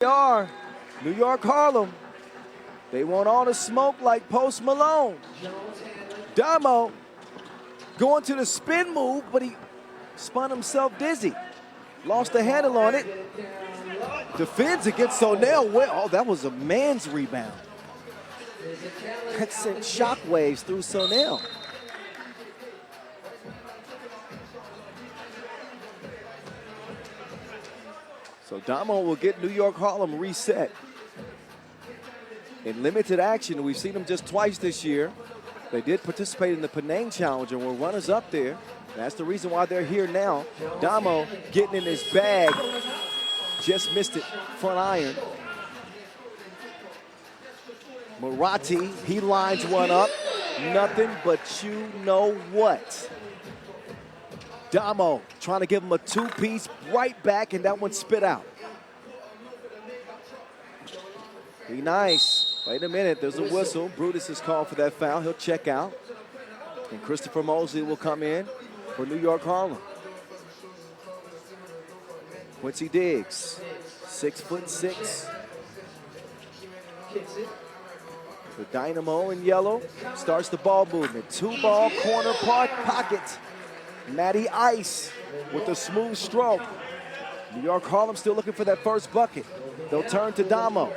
They are New York Harlem. They want all the smoke like Post Malone. Damo going to the spin move, but he spun himself dizzy. Lost the handle on it. Defends against Sonell. Oh, that was a man's rebound. That sent shockwaves through Sonell. So Damo will get New York Harlem reset. In limited action, we've seen them just twice this year. They did participate in the Penang Challenge and were runners up there. That's the reason why they're here now. Damo getting in his bag. Just missed it, front iron. Marathi, he lines one up. Nothing but you know what. Damo trying to give him a two-piece right back, and that one spit out. Be nice. Wait a minute, there's a whistle. Brutus is called for that foul. He'll check out. And Christopher Mosley will come in for New York Harlem. Quincy Diggs, 6'6". The Dynamo in yellow starts the ball movement. Two-ball corner pocket. Matty Ice with a smooth stroke. New York Harlem still looking for that first bucket. They'll turn to Damo.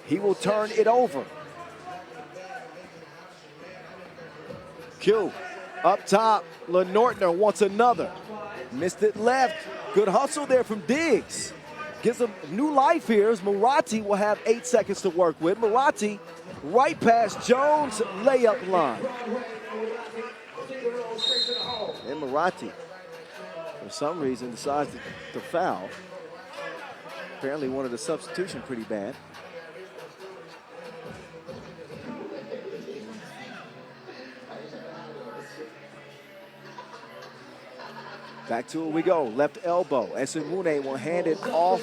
He will turn it over. Q up top. LeNortner wants another. Missed it left. Good hustle there from Diggs. Gives him new life here as Marathi will have 8 seconds to work with. Marathi right past Jones layup line. And Marathi, for some reason, decides to foul. Apparently wanted a substitution pretty bad. Back to it we go. Left elbow. Esimune will hand it off.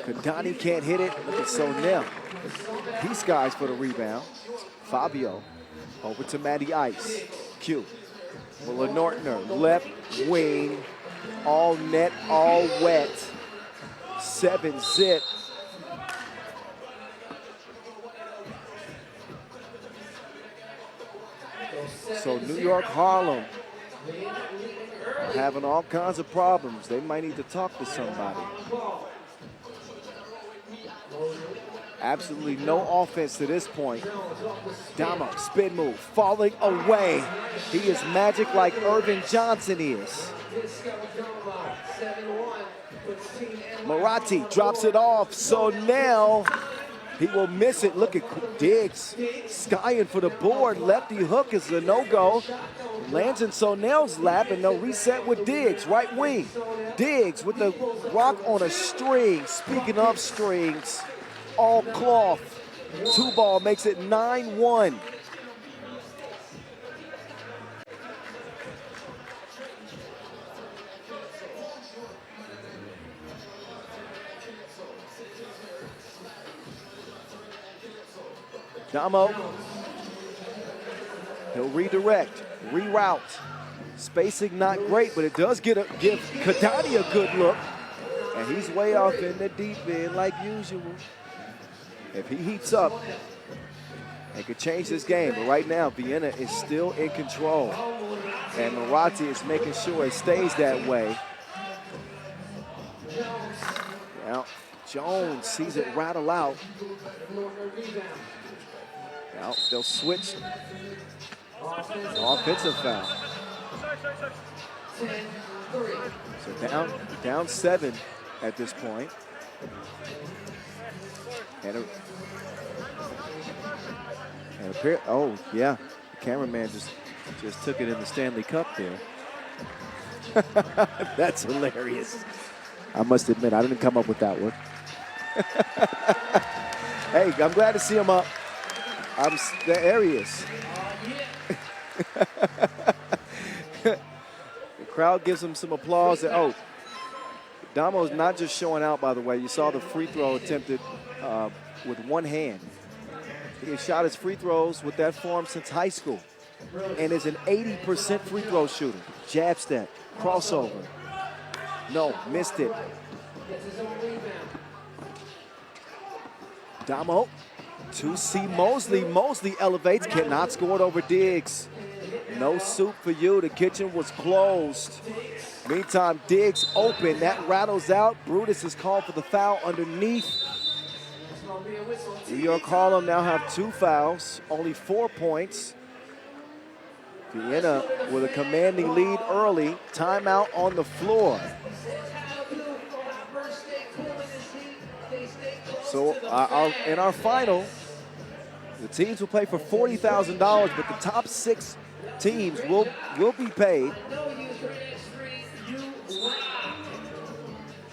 Kadani can't hit it. Look at Sonell. He skies for the rebound. Fabio over to Matty Ice. Q. Well, LeNortner, left wing. All net, all wet. 7-zip. So New York Harlem having all kinds of problems. They might need to talk to somebody. Absolutely no offense to this point. Damo, spin move, falling away. He is magic like Irvin Johnson is. Marathi drops it off, so now he will miss it. Look at Diggs skying for the board. Lefty hook is a no-go. Lands in Sonell's lap, and they'll reset with Diggs, right wing. Diggs with the rock on a string. Speaking of strings, all cloth. Two-ball makes it 9-1. Damo, he'll redirect, reroute. Spacing not great, but it does give Kadani a good look. And he's way off in the deep end like usual. If he heats up, it could change this game. But right now, Vienna is still in control. And Marathi is making sure it stays that way. Now, Jones sees it rattle out. Now they'll switch. Offensive foul. So down 7 at this point. And oh yeah, the cameraman just took it in the Stanley Cup there. That's hilarious. I must admit, I didn't come up with that one. Hey, I'm glad to see him up. There he is. The crowd gives him some applause. Oh, Damo's not just showing out, by the way. You saw the free throw attempted with one hand. He has shot his free throws with that form since high school and is an 80% free throw shooter. Jab step, crossover. No, missed it. Damo to see Mosley. Mosley elevates, cannot score it over Diggs. No soup for you. The kitchen was closed. Meantime, Diggs open. That rattles out. Brutus is called for the foul underneath. New York Harlem now have 2 fouls, only 4 points. Vienna with a commanding lead early. Timeout on the floor. So in our final, the teams will play for $40,000, but the top 6 teams will be paid.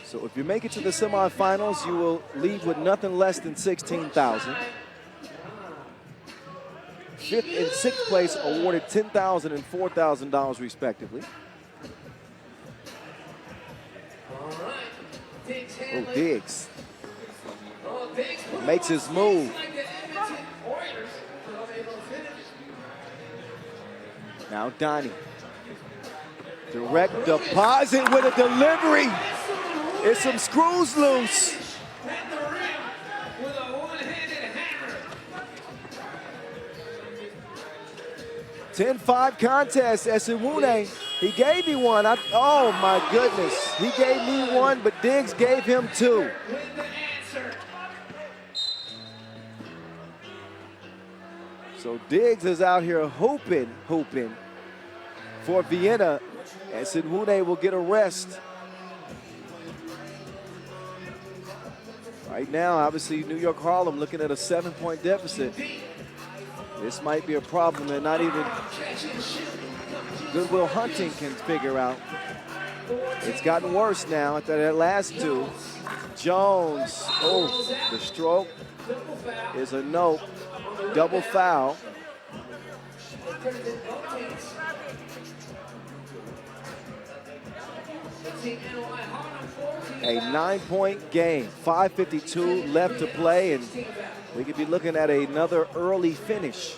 So if you make it to the semifinals, you will leave with nothing less than $16,000. 5th and 6th place awarded $10,000 and $4,000 respectively. Oh, Diggs makes his move. Now Donnie. Direct deposit with a delivery. It's some screws loose. 10-5 contest. Esenwune, he gave me one. Oh my goodness. He gave me one, but Diggs gave him 2. So Diggs is out here hooping for Vienna. Esenwune will get a rest. Right now, obviously, New York Harlem looking at a 7-point deficit. This might be a problem that not even Goodwill Hunting can figure out. It's gotten worse now after that last 2. Jones, oh, the stroke is a no. Double foul. A 9-point game, 5:52 left to play, and we could be looking at another early finish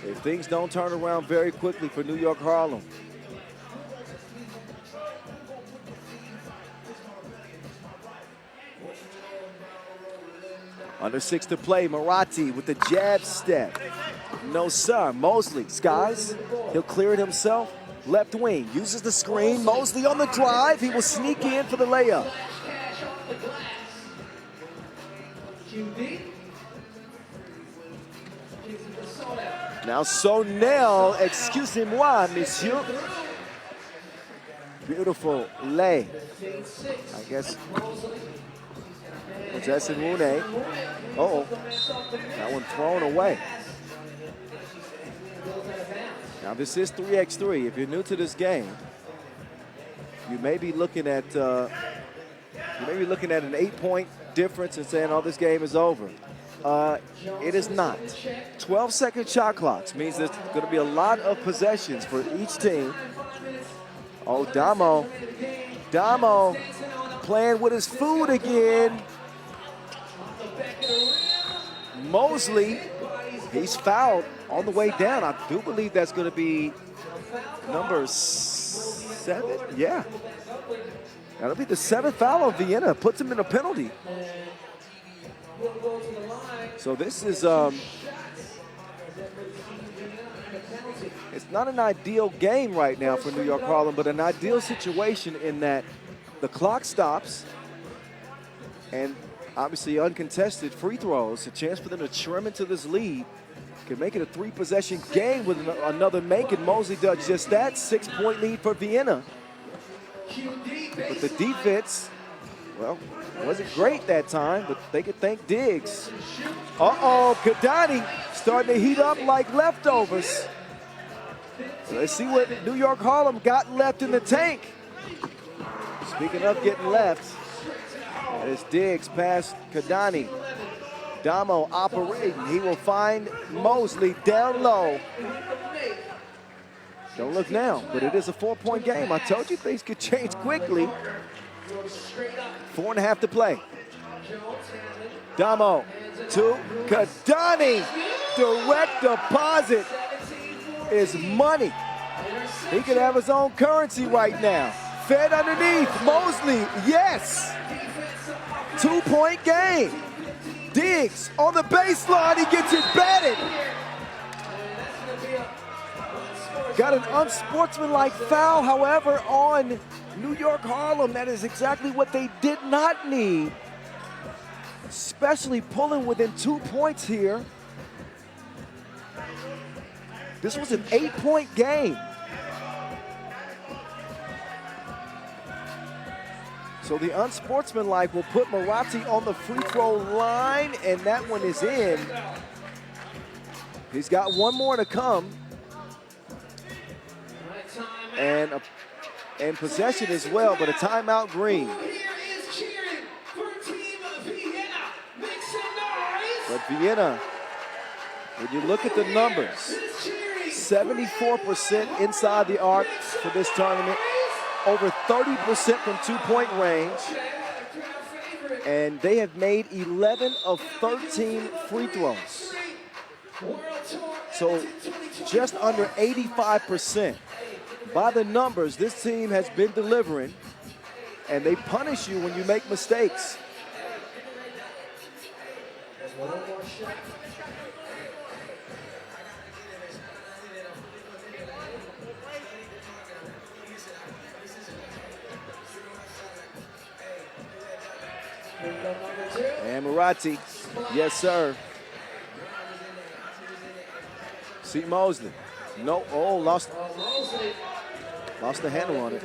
if things don't turn around very quickly for New York Harlem. Under 6 to play, Marathi with the jab step. No, sir. Mosley, skies. He'll clear it himself. Left wing, uses the screen. Mosley on the drive. He will sneak in for the layup. Now Sonel, excusez-moi, monsieur. Beautiful lay. I guess it's Esenwune. Uh-oh, that one thrown away. Now this is 3x3. If you're new to this game, you may be looking at an 8-point difference and saying, "Oh, this game is over." It is not. 12-second shot clocks means there's going to be a lot of possessions for each team. Oh, Damo playing with his food again. Mosley, he's fouled on the way down. I do believe that's going to be number 7. Yeah. That'll be the 7th foul of Vienna. Puts him in a penalty. So this is, it's not an ideal game right now for New York Harlem, but an ideal situation in that the clock stops and obviously uncontested free throws, a chance for them to trim into this lead. Can make it a 3-possession game with another make, and Mosley does just that. 6-point lead for Vienna. But the defense, well, wasn't great that time, but they could thank Diggs. Uh-oh, Kadani starting to heat up like leftovers. So let's see what New York Harlem got left in the tank. Speaking of getting left, that is Diggs past Kadani. Damo operating. He will find Mosley down low. Don't look now, but it is a 4-point game. I told you things could change quickly. 4.5 to play. Damo to Kadani. Direct deposit is money. He could have his own currency right now. Fed underneath. Mosley, yes. 2-point game. Diggs on the baseline, he gets it batted. Got an unsportsmanlike foul, however, on New York Harlem. That is exactly what they did not need, especially pulling within 2 points here. This was an 8-point game. So the unsportsmanlike will put Moratti on the free throw line, and that one is in. He's got one more to come. And possession as well, but a timeout, Green. But Vienna, when you look at the numbers, 74% inside the arc for this tournament, over 30% from two-point range, and they have made 11 of 13 free throws. So just under 85%. By the numbers, this team has been delivering, and they punish you when you make mistakes. And Moratti, yes sir. See Mosley, no, oh, lost the handle on it.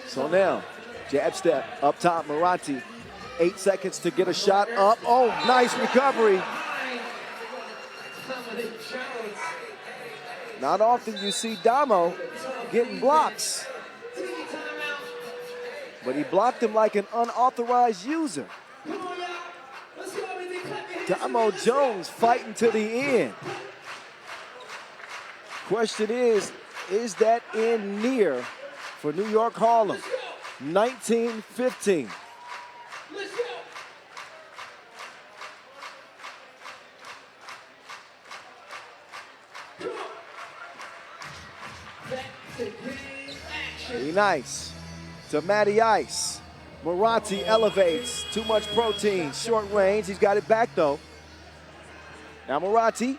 So now, jab step up top, Moratti. 8 seconds to get a shot up. Oh, nice recovery. Not often you see Damo getting blocks, but he blocked him like an unauthorized user. Damo Jones fighting to the end. Question is that end near for New York Harlem? 19-15. Be nice to Matty Ice. Moratti elevates. Too much protein. Short range. He's got it back though. Now Moratti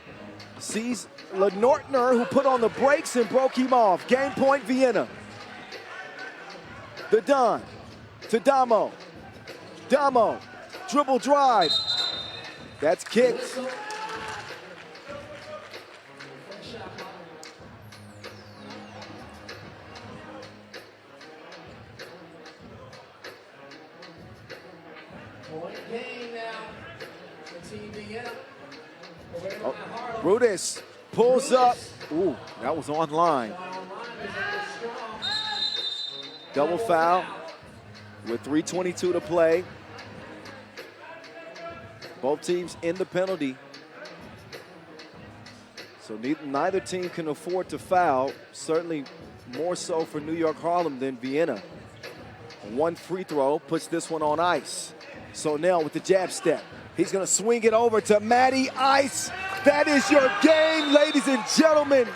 sees Lenortner, who put on the brakes and broke him off. Game point, Vienna. The Don to Damo. Damo, dribble drive. That's kicked. Oh, Brutus pulls up. Ooh, that was on line. Double foul with 3:22 to play. Both teams in the penalty. So neither team can afford to foul. Certainly more so for New York Harlem than Vienna. One free throw puts this one on ice. So now with the jab step, he's gonna swing it over to Matty Ice. That is your game, ladies and gentlemen.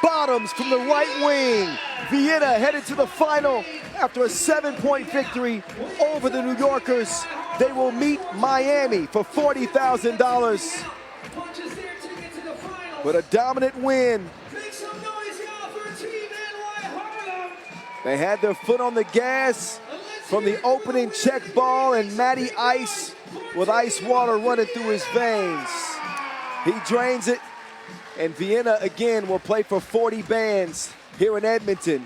Bottoms from the right wing. Vienna headed to the final after a 7-point victory over the New Yorkers. They will meet Miami for $40,000. But a dominant win. They had their foot on the gas from the opening check ball, and Matty Ice with ice water running through his veins. He drains it, and Vienna again will play for 40 bands here in Edmonton.